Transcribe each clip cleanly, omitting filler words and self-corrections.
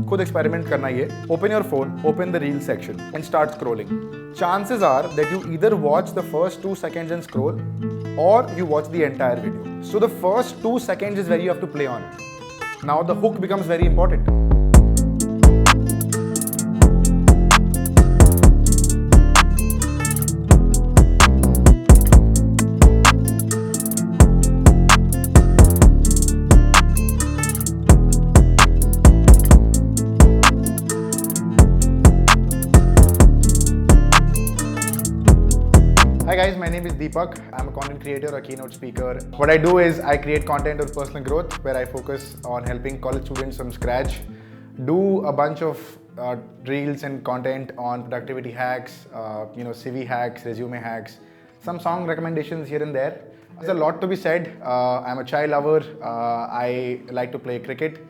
खुद एक्सपेरिमेंट करना ये. Open your phone, open the reel section and start scrolling. Chances are that you either watch the first 2 seconds and scroll or you watch the entire video. So the first 2 seconds is where you have to play on. Now the hook becomes very important. Hi guys, my name is Deepak. I'm a content creator, a keynote speaker. What I do is I create content on personal growth where I focus on helping college students from scratch do a bunch of reels and content on productivity hacks, CV hacks, resume hacks, some song recommendations here and there. There's a lot to be said. I'm a child lover. I like to play cricket.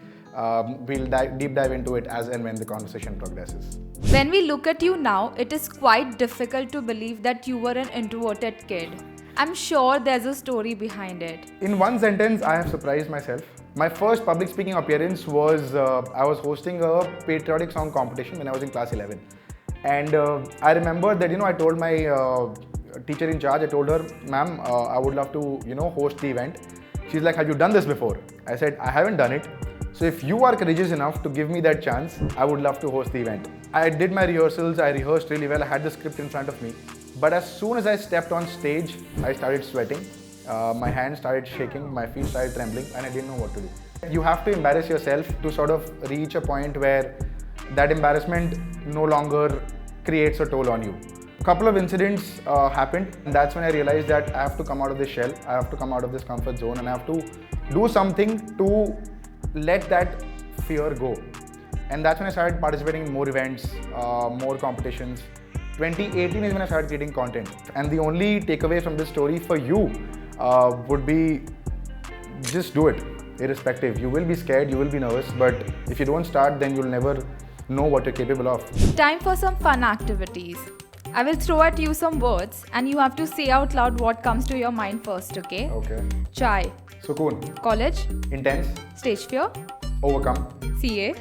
We'll deep dive into it as and when the conversation progresses. When we look at you now, it is quite difficult to believe that you were an introverted kid. I'm sure there's a story behind it. In one sentence, I have surprised myself. My first public speaking appearance was I was hosting a patriotic song competition when I was in class 11. And I remember that, I told my teacher in charge, I told her, ma'am, I would love to, host the event. She's like, have you done this before? I said, I haven't done it. So if you are courageous enough to give me that chance, I would love to host the event. I did my rehearsals, I rehearsed really well, I had the script in front of me. But as soon as I stepped on stage, I started sweating. My hands started shaking, my feet started trembling, and I didn't know what to do. You have to embarrass yourself to sort of reach a point where that embarrassment no longer creates a toll on you. A couple of incidents happened, and that's when I realized that I have to come out of this shell, I have to come out of this comfort zone, and I have to do something to let that fear go. And that's when I started participating in more events, more competitions. 2018 is when I started creating content. And the only takeaway from this story for you would be just do it, irrespective. You will be scared, you will be nervous, but if you don't start, then you'll never know what you're capable of. Time for some fun activities. I will throw at you some words and you have to say out loud what comes to your mind first, okay? Okay. Chai. Sukoon. College. Intense. Stage fear. Overcome. CA.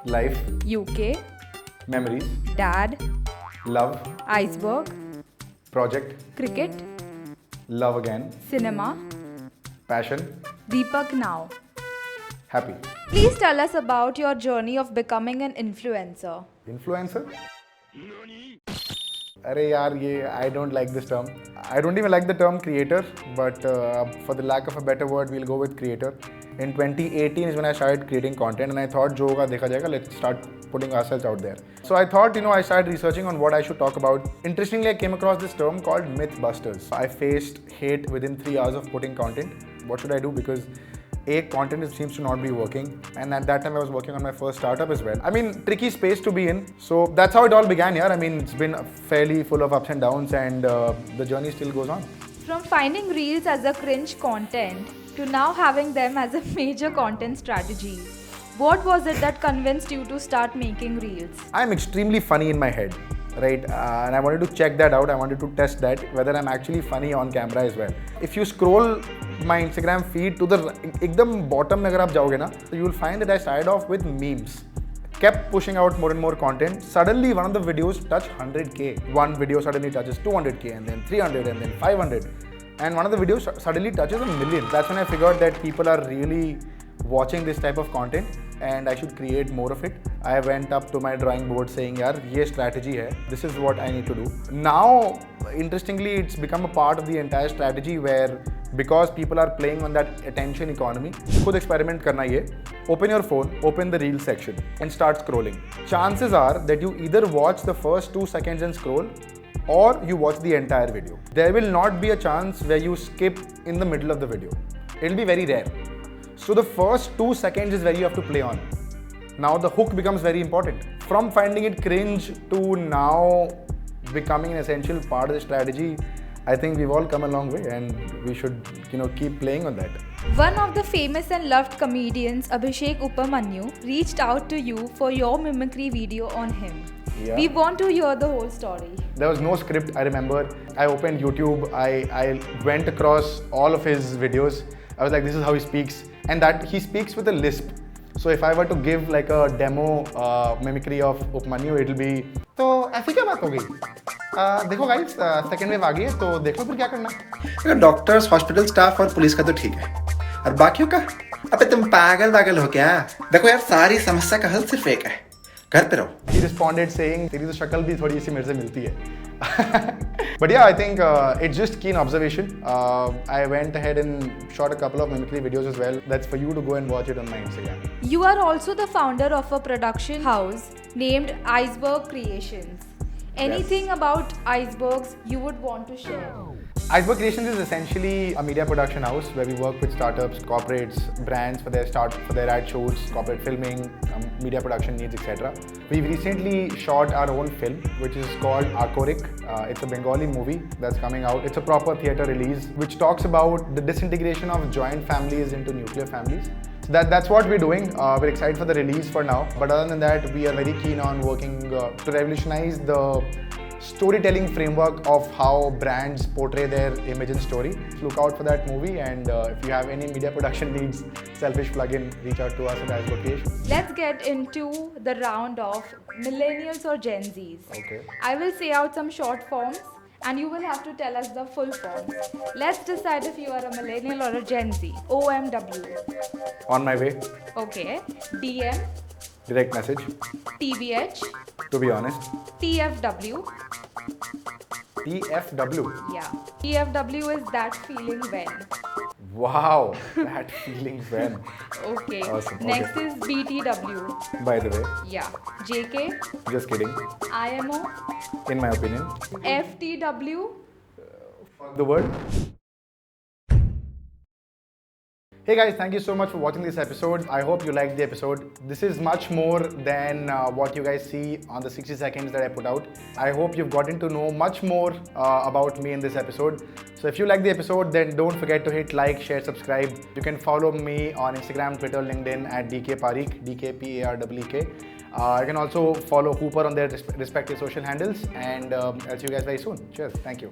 Life. UK. Memories. Dad. Love. Iceberg. Project. Cricket. Love again. Cinema. Passion. Deepak now. Happy. Please tell us about your journey of becoming an influencer. Influencer? I don't like this term. I don't even like the term creator, but for the lack of a better word, we'll go with creator. In 2018 is when I started creating content, and I thought, jo hoga dekha jayega, let's start putting ourselves out there. So I thought, I started researching on what I should talk about. Interestingly, I came across this term called Mythbusters. I faced hate within 3 hours of putting content. What should I do? Because content seems to not be working, and at that time I was working on my first startup as well. Tricky space to be in. So that's how it all began here. It's been fairly full of ups and downs, and the journey still goes on. From finding reels as a cringe content to now having them as a major content strategy, what was it that convinced you to start making reels? I'm extremely funny in my head, right? And I wanted to check that out. I wanted to test that, whether I'm actually funny on camera as well. If you scroll my Instagram feed to the ekdam bottom, agar aap jaoge na, so you will find that I started off with memes. Kept pushing out more and more content. Suddenly, one of the videos touched 100k. One video suddenly touches 200k, and then 300, and then 500. And one of the videos suddenly touches 1 million. That's when I figured that people are really watching this type of content, and I should create more of it. I went up to my drawing board saying, yaar, ye strategy hai. This is what I need to do. Now, interestingly, it's become a part of the entire strategy where, because people are playing on that attention economy, khud experiment karna ye. Open your phone, open the reel section and start scrolling. Chances are that you either watch the first 2 seconds and scroll, or you watch the entire video. There will not be a chance where you skip in the middle of the video. It'll be very rare. So the first 2 seconds is where you have to play on. Now the hook becomes very important. From finding it cringe to now becoming an essential part of the strategy, I think we've all come a long way, and we should, keep playing on that. One of the famous and loved comedians, Abhishek Upamanyu, reached out to you for your mimicry video on him. Yeah. We want to hear the whole story. There was no script, I remember. I opened YouTube, I went across all of his videos. I was like, this is how he speaks. And that he speaks with a lisp. So if I were to give like a demo mimicry of Upmanyu, it'll be तो ऐसी क्या बात हो गई? देखो guys second wave आ गई है तो देख लो फिर क्या करना है. डॉक्टर्स, हॉस्पिटल स्टाफ और पुलिस का तो ठीक है, और बाकियों का? अबे तुम पागल हो क्या? देखो यार, सारी समस्या का हल सिर्फ एक है, घर पे रहो. He responded saying तेरी तो शक्ल भी थोड़ी सी मेरे से मिलती है. But yeah, I think it's just keen observation. I went ahead and shot a couple of mimicry videos as well. That's for you to go and watch it on my Instagram. You are also the founder of a production house named Iceberg Creations. Anything about icebergs you would want to share? Iceberg Creations is essentially a media production house where we work with startups, corporates, brands for their ad shoots, corporate filming, media production needs, etc. We've recently shot our own film, which is called Akorik. It's a Bengali movie that's coming out. It's a proper theatre release, which talks about the disintegration of joint families into nuclear families. So that's what we're doing. We're excited for the release for now. But other than that, we are very keen on working to revolutionize the storytelling framework of how brands portray their image and story. So look out for that movie, and if you have any media production needs, selfish plugin, reach out to us at Iceberg Creations. Let's get into the round of millennials or Gen Zs. Okay. I will say out some short forms and you will have to tell us the full forms. Let's decide if you are a millennial or a Gen Z. OMW. On my way. Okay. DM. Direct message. TBH. To be honest. TFW. TFW. Yeah. TFW is that feeling when. Wow, that feeling when. Okay. Awesome. Next Okay. is BTW. By the way, Yeah. JK. just kidding. IMO. In my opinion, FTW. the word. Hey guys, thank you so much for watching this episode. I hope you liked the episode. This is much more than what you guys see on the 60 seconds that I put out. I hope you've gotten to know much more about me in this episode. So if you like the episode, then don't forget to hit like, share, subscribe. You can follow me on Instagram, Twitter, LinkedIn at DK Pareek, DKPAREEK. You can also follow Hoopr on their respective social handles, and I'll see you guys very soon. Cheers. Thank you.